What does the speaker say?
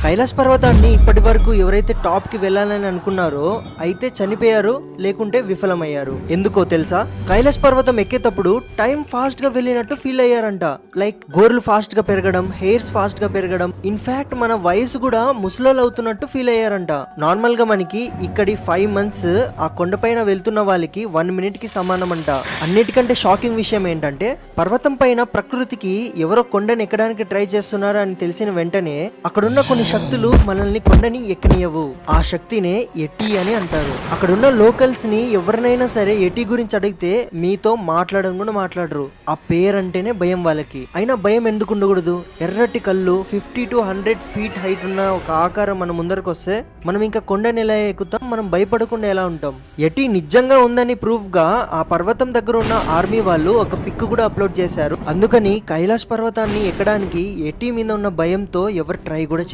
కైలాస్ పర్వతాన్ని ఇప్పటి వరకు ఎవరైతే టాప్ కి వెళ్ళాలని అనుకున్నారో అయితే చనిపోయారు, లేకుంటే విఫలమయ్యారు. ఎందుకో తెలుసా? కైలాస్ పర్వతం ఎక్కేటప్పుడు టైం ఫాస్ట్ గా వెళ్ళినట్టు ఫీల్ అయ్యారంట. లైక్ గోర్లు ఫాస్ట్ గా పెరగడం, హెయిర్స్ ఫాస్ట్ గా పెరగడం, ఇన్ఫాక్ట్ మన వయసు కూడా ముసలోళ్ళు అవుతున్నట్టు ఫీల్ అయ్యారంట. నార్మల్ గా మనకి ఇక్కడి 5 months ఆ కొండపైన వెళ్తున్న వాళ్ళకి 1 minute కి సమానం అంట. అన్నిటికంటే షాకింగ్ విషయం ఏంటంటే పర్వతం పైన ప్రకృతికి ఎవరో కొండని ఎక్కడానికి ట్రై చేస్తున్నారు అని తెలిసిన వెంటనే అక్కడున్న కొన్ని శక్తులు మనల్ని కొండని ఎక్కనియవు. ఆ శక్తినే ఎటి అని అంటారు. అక్కడున్న లోకల్స్ ని ఎవరినైనా సరే ఎటి గురించి అడిగితే మీతో మాట్లాడడం కూడా మాట్లాడరు. ఆ పేరంటేనే భయం వాళ్ళకి. అయినా భయం ఎందుకు ఉండకూడదు? ఎర్రటి కళ్ళు, 50 to 100 feet హైట్ ఉన్న ఒక ఆకారం మన ముందరకు వస్తే మనం ఇంకా కొండని ఎలా ఎక్కుతాం? మనం భయపడకుండా ఎలా ఉంటాం? ఎటి నిజంగా ఉందని ప్రూఫ్ గా ఆ పర్వతం దగ్గర ఉన్న ఆర్మీ వాళ్ళు ఒక పిక్ కూడా అప్లోడ్ చేశారు. అందుకని కైలాస్ పర్వతాన్ని ఎక్కడానికి ఎటి మీద ఉన్న భయంతో ఎవరు ట్రై కూడా